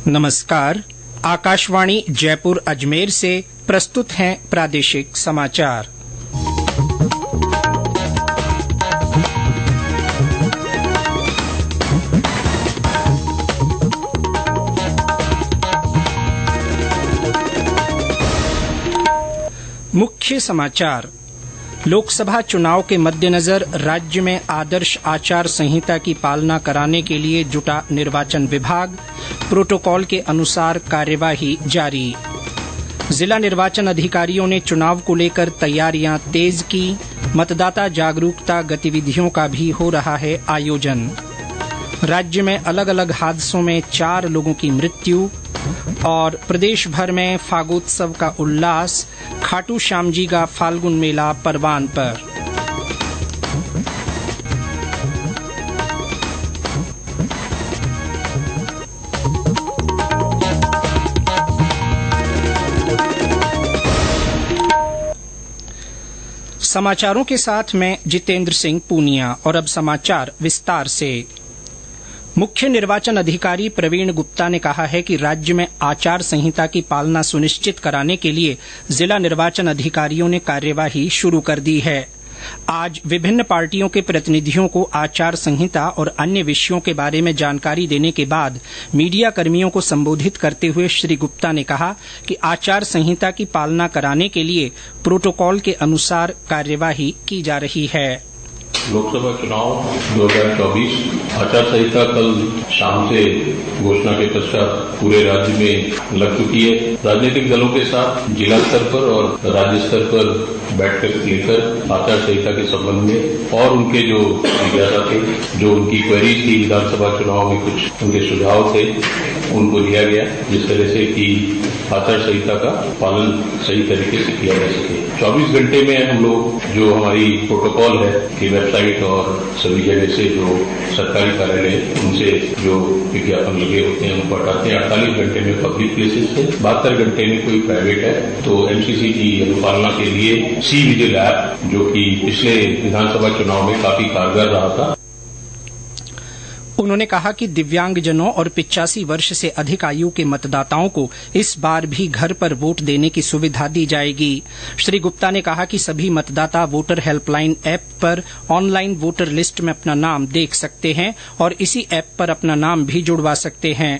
नमस्कार। आकाशवाणी जयपुर अजमेर से प्रस्तुत हैं प्रादेशिक समाचार। मुख्य समाचार। लोकसभा चुनाव के मद्देनजर राज्य में आदर्श आचार संहिता की पालना कराने के लिए जुटा निर्वाचन विभाग। प्रोटोकॉल के अनुसार कार्यवाही जारी। जिला निर्वाचन अधिकारियों ने चुनाव को लेकर तैयारियां तेज की। मतदाता जागरूकता गतिविधियों का भी हो रहा है आयोजन। राज्य में अलग अलग हादसों में 4 लोगों की मृत्यु। और प्रदेश भर में फागोत्सव का उल्लास। खाटू श्याम जी का फाल्गुन मेला परवान पर। समाचारों के साथ मैं जितेंद्र सिंह पूनिया। और अब समाचार विस्तार से। मुख्य निर्वाचन अधिकारी प्रवीण गुप्ता ने कहा है कि राज्य में आचार संहिता की पालना सुनिश्चित कराने के लिए जिला निर्वाचन अधिकारियों ने कार्यवाही शुरू कर दी है। आज विभिन्न पार्टियों के प्रतिनिधियों को आचार संहिता और अन्य विषयों के बारे में जानकारी देने के बाद मीडिया कर्मियों को संबोधित करते हुए श्री गुप्ता ने कहा कि आचार संहिता की पालना कराने के लिए प्रोटोकॉल के अनुसार कार्यवाही की जा रही है। लोकसभा चुनाव 2024 आचार संहिता कल शाम से घोषणा के पश्चात पूरे राज्य में लग चुकी है। राजनीतिक दलों के साथ जिला स्तर पर और राज्य स्तर पर बैठक लेकर आचार संहिता के संबंध में और उनके जो जिज्ञासा थे, जो उनकी क्वेरीज थी, विधानसभा चुनाव में कुछ उनके सुझाव थे, उनको लिया गया जिस तरह से कि आचार संहिता का पालन सही तरीके से किया जा सके। 24 घंटे में हम लोग जो हमारी प्रोटोकॉल है कि वेबसाइट और सभी जगह से जो सरकारी कार्यालय उनसे जो विज्ञापन लगे होते हैं उनको हटाते हैं। 48 घंटे में पब्लिक प्लेसेस से, 72 घंटे में कोई प्राइवेट है तो एमसीसी की अनुपालना के लिए सी विजिल ऐप जो कि पिछले विधानसभा चुनाव में काफी कारगर रहा था। उन्होंने कहा कि दिव्यांगजनों और 85 वर्ष से अधिक आयु के मतदाताओं को इस बार भी घर पर वोट देने की सुविधा दी जाएगी। श्री गुप्ता ने कहा कि सभी मतदाता वोटर हेल्पलाइन ऐप पर ऑनलाइन वोटर लिस्ट में अपना नाम देख सकते हैं और इसी ऐप पर अपना नाम भी जुड़वा सकते हैं।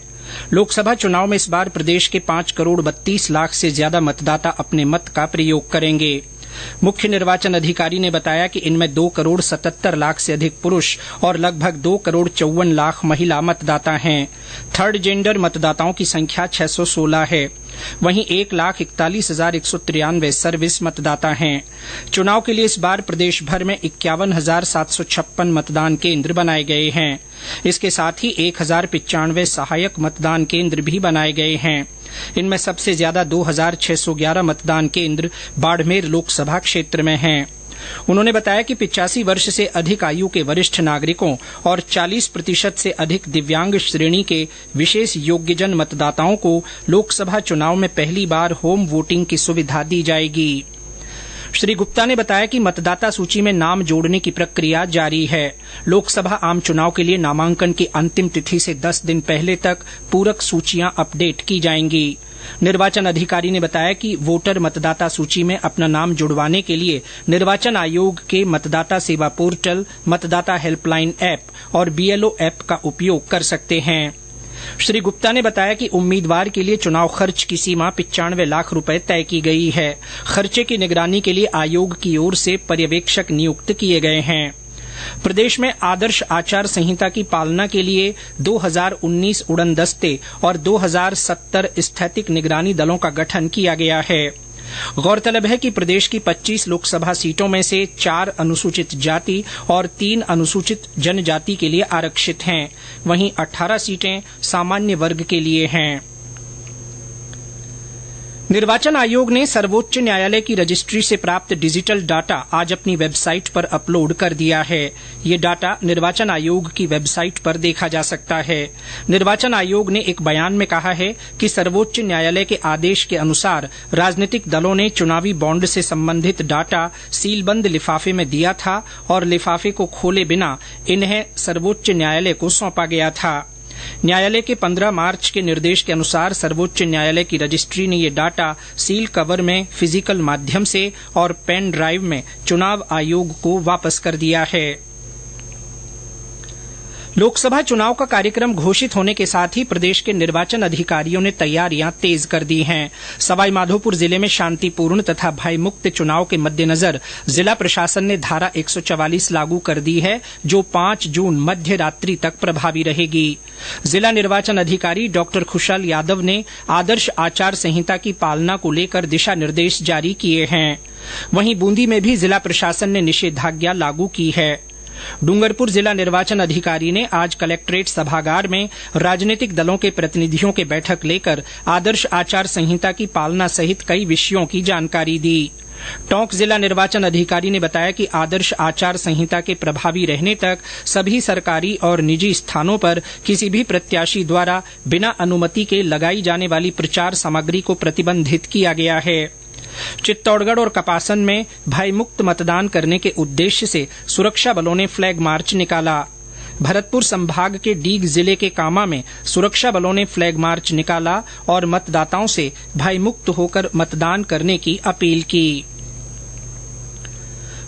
लोकसभा चुनाव में इस बार प्रदेश के 5 करोड़ 32 लाख से ज्यादा मतदाता अपने मत का प्रयोग करेंगे। मुख्य निर्वाचन अधिकारी ने बताया कि इनमें 2 करोड़ 77 लाख से अधिक पुरुष और लगभग 2 करोड़ 54 लाख महिला मतदाता हैं। थर्ड जेंडर मतदाताओं की संख्या 616 है। वहीं 1,41,193 सर्विस मतदाता हैं। चुनाव के लिए इस बार प्रदेश भर में 51,756 मतदान केंद्र बनाए गए हैं। इसके साथ ही 1,095 सहायक मतदान केंद्र भी बनाए गए हैं। इनमें सबसे ज्यादा 2,611 मतदान केंद्र बाड़मेर लोकसभा क्षेत्र में हैं। उन्होंने बताया कि 85 वर्ष से अधिक आयु के वरिष्ठ नागरिकों और 40% से अधिक दिव्यांग श्रेणी के विशेष योग्यजन मतदाताओं को लोकसभा चुनाव में पहली बार होम वोटिंग की सुविधा दी जाएगी। श्री गुप्ता ने बताया कि मतदाता सूची में नाम जोड़ने की प्रक्रिया जारी है। लोकसभा आम चुनाव के लिए नामांकन की अंतिम तिथि से 10 दिन पहले तक पूरक सूचियां अपडेट की जाएंगी। निर्वाचन अधिकारी ने बताया कि वोटर मतदाता सूची में अपना नाम जुड़वाने के लिए निर्वाचन आयोग के मतदाता सेवा पोर्टल, मतदाता हेल्पलाइन ऐप और बीएलओ ऐप का उपयोग कर सकते हैं। श्री गुप्ता ने बताया कि उम्मीदवार के लिए चुनाव खर्च की सीमा 95 लाख रुपए तय की गई है। खर्चे की निगरानी के लिए आयोग की ओर से पर्यवेक्षक नियुक्त किए गए हैं। प्रदेश में आदर्श आचार संहिता की पालना के लिए 2019 उड़न दस्ते और 2070 स्थैतिक निगरानी दलों का गठन किया गया है। गौरतलब है कि प्रदेश की 25 लोकसभा सीटों में से 4 अनुसूचित जाति और 3 अनुसूचित जनजाति के लिए आरक्षित हैं। वहीं 18 सीटें सामान्य वर्ग के लिए हैं। निर्वाचन आयोग ने सर्वोच्च न्यायालय की रजिस्ट्री से प्राप्त डिजिटल डाटा आज अपनी वेबसाइट पर अपलोड कर दिया है। ये डाटा निर्वाचन आयोग की वेबसाइट पर देखा जा सकता है। निर्वाचन आयोग ने एक बयान में कहा है कि सर्वोच्च न्यायालय के आदेश के अनुसार राजनीतिक दलों ने चुनावी बॉन्ड से संबंधित डाटा सीलबंद लिफाफे में दिया था और लिफाफे को खोले बिना इन्हें सर्वोच्च न्यायालय को सौंपा गया था। न्यायालय के 15 मार्च के निर्देश के अनुसार सर्वोच्च न्यायालय की रजिस्ट्री ने ये डाटा सील कवर में फिजिकल माध्यम से और पेन ड्राइव में चुनाव आयोग को वापस कर दिया है। लोकसभा चुनाव का कार्यक्रम घोषित होने के साथ ही प्रदेश के निर्वाचन अधिकारियों ने तैयारियां तेज कर दी हैं। सवाईमाधोपुर जिले में शांतिपूर्ण तथा भयमुक्त चुनाव के मद्देनजर जिला प्रशासन ने धारा 144 लागू कर दी है, जो 5 जून मध्य रात्रि तक प्रभावी रहेगी। जिला निर्वाचन अधिकारी डॉ खुशहाल यादव ने आदर्श आचार संहिता की पालना को लेकर दिशा निर्देश जारी किए हैं। वहीं बूंदी में भी जिला प्रशासन ने निषेधाज्ञा लागू की है। डूंगरपुर जिला निर्वाचन अधिकारी ने आज कलेक्ट्रेट सभागार में राजनीतिक दलों के प्रतिनिधियों की बैठक लेकर आदर्श आचार संहिता की पालना सहित कई विषयों की जानकारी दी। टोंक जिला निर्वाचन अधिकारी ने बताया कि आदर्श आचार संहिता के प्रभावी रहने तक सभी सरकारी और निजी स्थानों पर किसी भी प्रत्याशी द्वारा बिना अनुमति के लगाई जाने वाली प्रचार सामग्री को प्रतिबंधित किया गया है। चित्तौड़गढ़ और कपासन में भयमुक्त मतदान करने के उद्देश्य से सुरक्षा बलों ने फ्लैग मार्च निकाला। भरतपुर संभाग के डीग जिले के कामा में सुरक्षा बलों ने फ्लैग मार्च निकाला और मतदाताओं से भयमुक्त होकर मतदान करने की अपील की।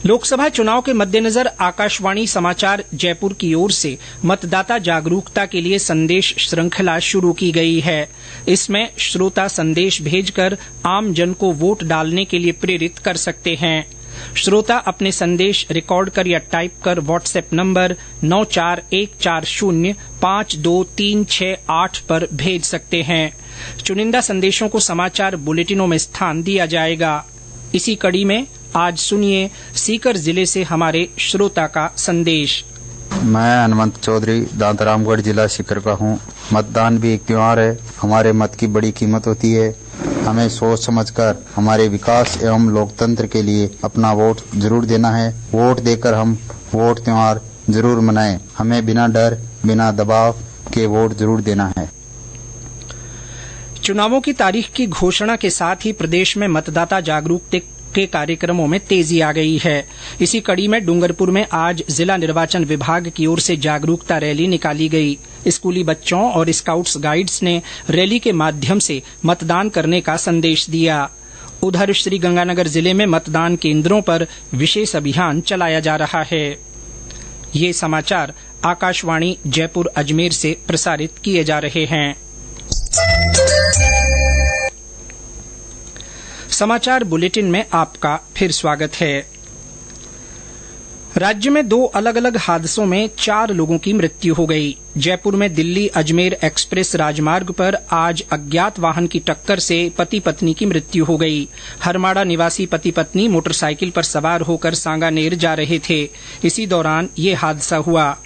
लोकसभा चुनाव के मद्देनजर आकाशवाणी समाचार जयपुर की ओर से मतदाता जागरूकता के लिए संदेश श्रृंखला शुरू की गई है। इसमें श्रोता संदेश भेजकर आम जन को वोट डालने के लिए प्रेरित कर सकते हैं। श्रोता अपने संदेश रिकॉर्ड कर या टाइप कर व्हाट्सएप नंबर 9414052368 पर भेज सकते हैं। चुनिंदा संदेशों को समाचार बुलेटिनों में स्थान दिया जाएगा। इसी कड़ी में आज सुनिए सीकर जिले से हमारे श्रोता का संदेश। मैं हनुमंत चौधरी दांतरामगढ़ जिला सीकर का हूँ। मतदान भी एक त्योहार है। हमारे मत की बड़ी कीमत होती है। हमें सोच समझकर हमारे विकास एवं लोकतंत्र के लिए अपना वोट जरूर देना है। वोट देकर हम वोट त्योहार जरूर मनाएं। हमें बिना डर बिना दबाव के वोट जरूर देना है। चुनावों की तारीख की घोषणा के साथ ही प्रदेश में मतदाता जागरूकता के कार्यक्रमों में तेजी आ गई है। इसी कड़ी में डूंगरपुर में आज जिला निर्वाचन विभाग की ओर से जागरूकता रैली निकाली गई। स्कूली बच्चों और स्काउट्स गाइड्स ने रैली के माध्यम से मतदान करने का संदेश दिया। उधर श्रीगंगानगर जिले में मतदान केंद्रों पर विशेष अभियान चलाया जा रहा है। ये समाचार आकाशवाणी जयपुर अजमेर से प्रसारित किए जा रहे हैं। समाचार बुलेटिन में आपका फिर स्वागत है। राज्य में 2 अलग अलग हादसों में 4 लोगों की मृत्यु हो गई। जयपुर में दिल्ली अजमेर एक्सप्रेस राजमार्ग पर आज अज्ञात वाहन की टक्कर से पति पत्नी की मृत्यु हो गई। हरमाड़ा निवासी पति पत्नी मोटरसाइकिल पर सवार होकर सांगानेर जा रहे थे। इसी दौरान ये हादसा हुआ।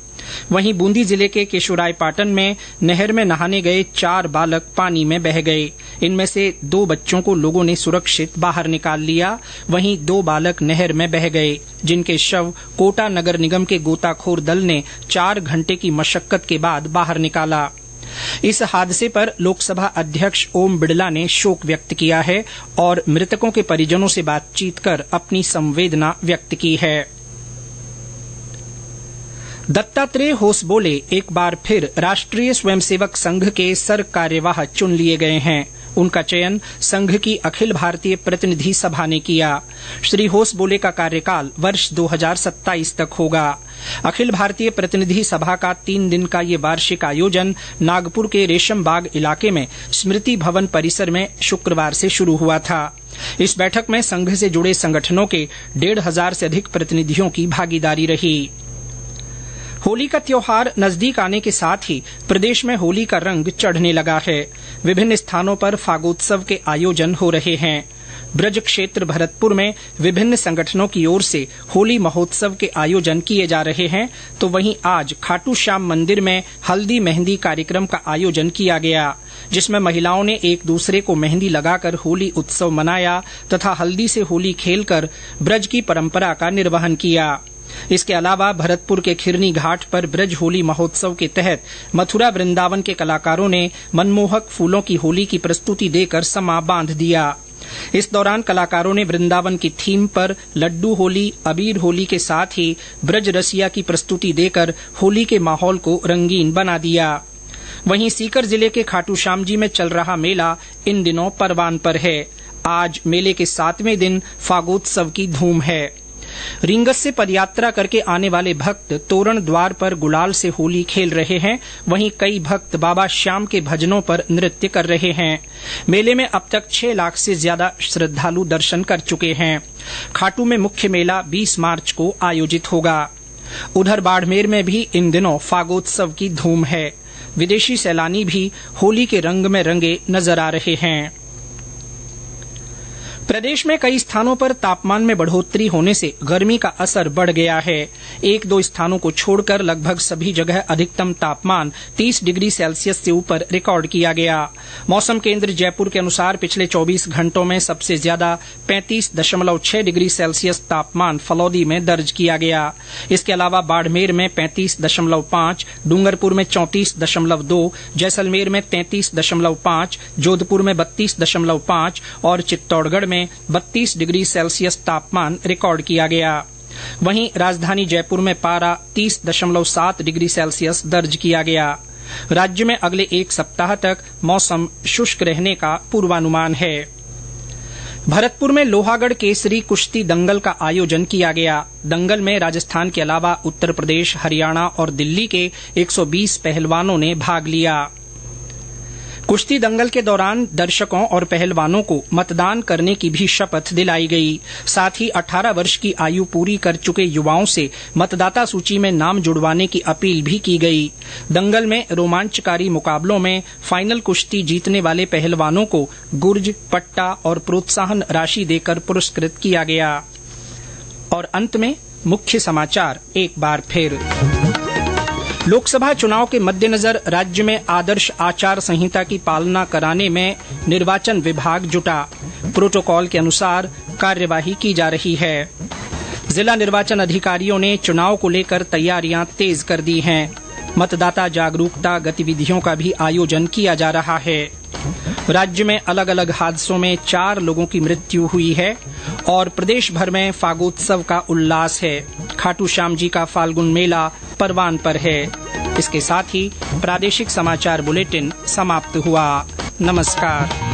वहीं बूंदी जिले के केशोरायपाटन में नहर में नहाने गए 4 बालक पानी में बह गए। इनमें से 2 बच्चों को लोगों ने सुरक्षित बाहर निकाल लिया। वहीं 2 बालक नहर में बह गए, जिनके शव कोटा नगर निगम के गोताखोर दल ने 4 घंटे की मशक्कत के बाद बाहर निकाला। इस हादसे पर लोकसभा अध्यक्ष ओम बिड़ला ने शोक व्यक्त किया है और मृतकों के परिजनों से बातचीत कर अपनी संवेदना व्यक्त की है। दत्तात्रेय होसबोले एक बार फिर राष्ट्रीय स्वयंसेवक संघ के सर कार्यवाह चुन लिए गए हैं। उनका चयन संघ की अखिल भारतीय प्रतिनिधि सभा ने किया। श्री होसबोले का कार्यकाल वर्ष 2027 तक होगा। अखिल भारतीय प्रतिनिधि सभा का 3 दिन का ये वार्षिक आयोजन नागपुर के रेशम बाग इलाके में स्मृति भवन परिसर में शुक्रवार से शुरू हुआ था। इस बैठक में संघ से जुड़े संगठनों के 1,500 से अधिक प्रतिनिधियों की भागीदारी रही। होली का त्योहार नजदीक आने के साथ ही प्रदेश में होली का रंग चढ़ने लगा है। विभिन्न स्थानों पर फागोत्सव के आयोजन हो रहे हैं। ब्रज क्षेत्र भरतपुर में विभिन्न संगठनों की ओर से होली महोत्सव के आयोजन किए जा रहे हैं, तो वहीं आज खाटू श्याम मंदिर में हल्दी मेहंदी कार्यक्रम का आयोजन किया गया, जिसमें महिलाओं ने एक दूसरे को मेहंदी लगाकर होली उत्सव मनाया तथा हल्दी से होली खेलकर ब्रज की परंपरा का निर्वहन किया। इसके अलावा भरतपुर के खिरनी घाट पर ब्रज होली महोत्सव के तहत मथुरा वृंदावन के कलाकारों ने मनमोहक फूलों की होली की प्रस्तुति देकर समा बांध दिया। इस दौरान कलाकारों ने वृंदावन की थीम पर लड्डू होली, अबीर होली के साथ ही ब्रज रसिया की प्रस्तुति देकर होली के माहौल को रंगीन बना दिया। वहीं सीकर जिले के खाटूश्यामजी में चल रहा मेला इन दिनों परवान पर है। आज मेले के 7वें दिन फागोत्सव की धूम है। रींगस से पदयात्रा करके आने वाले भक्त तोरण द्वार पर गुलाल से होली खेल रहे हैं। वहीं कई भक्त बाबा श्याम के भजनों पर नृत्य कर रहे हैं। मेले में अब तक 6 लाख से ज्यादा श्रद्धालु दर्शन कर चुके हैं। खाटू में मुख्य मेला 20 मार्च को आयोजित होगा। उधर बाड़मेर में भी इन दिनों फागोत्सव की धूम है। विदेशी सैलानी भी होली के रंग में रंगे नजर आ रहे हैं। प्रदेश में कई स्थानों पर तापमान में बढ़ोतरी होने से गर्मी का असर बढ़ गया है। 1-2 स्थानों को छोड़कर लगभग सभी जगह अधिकतम तापमान 30 डिग्री सेल्सियस से ऊपर रिकॉर्ड किया गया। मौसम केंद्र जयपुर के अनुसार पिछले 24 घंटों में सबसे ज्यादा 35.6 डिग्री सेल्सियस तापमान फलौदी में दर्ज किया गया। इसके अलावा बाड़मेर में 35.5, डूंगरपुर में 34.2, जैसलमेर में 33.5, जोधपुर में 32.5 और चित्तौड़गढ़ में 32 डिग्री सेल्सियस तापमान रिकॉर्ड किया गया। वहीं राजधानी जयपुर में पारा 30.7 डिग्री सेल्सियस दर्ज किया गया। राज्य में अगले 1 सप्ताह तक मौसम शुष्क रहने का पूर्वानुमान है। भरतपुर में लोहागढ़ केसरी कुश्ती दंगल का आयोजन किया गया। दंगल में राजस्थान के अलावा उत्तर प्रदेश, हरियाणा और दिल्ली के 120 पहलवानों ने भाग लिया। कुश्ती दंगल के दौरान दर्शकों और पहलवानों को मतदान करने की भी शपथ दिलाई गई। साथ ही 18 वर्ष की आयु पूरी कर चुके युवाओं से मतदाता सूची में नाम जुड़वाने की अपील भी की गई। दंगल में रोमांचकारी मुकाबलों में फाइनल कुश्ती जीतने वाले पहलवानों को गुर्ज, पट्टा और प्रोत्साहन राशि देकर पुरस्कृत किया गया। और अंत में मुख्य समाचार एक बार फिर। लोकसभा चुनाव के मद्देनजर राज्य में आदर्श आचार संहिता की पालना कराने में निर्वाचन विभाग जुटा। प्रोटोकॉल के अनुसार कार्यवाही की जा रही है। जिला निर्वाचन अधिकारियों ने चुनाव को लेकर तैयारियां तेज कर दी हैं। मतदाता जागरूकता गतिविधियों का भी आयोजन किया जा रहा है। राज्य में अलग अलग हादसों में 4 लोगों की मृत्यु हुई है और प्रदेश भर में फागोत्सव का उल्लास है। खाटूश्यामजी का फाल्गुन मेला परवान पर है। इसके साथ ही प्रादेशिक समाचार बुलेटिन समाप्त हुआ। नमस्कार।